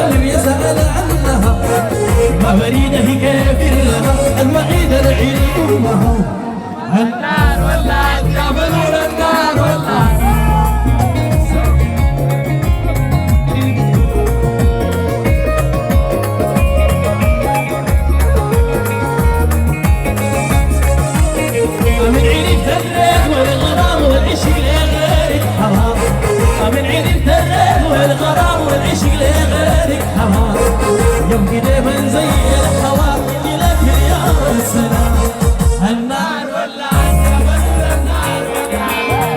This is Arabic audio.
واللي يسأل عنها ما بريدة كيف لها المعيدة العيد أمها النار ولعت يا بنور النار ولعت من عيني تريت والغرام والعشق لغيرك حرام من عيني تريت والغرام والعشق لغيرك حرام يوم كده بنزي الحوار لك يا السلام النار ولعت يا بدر النار ولعت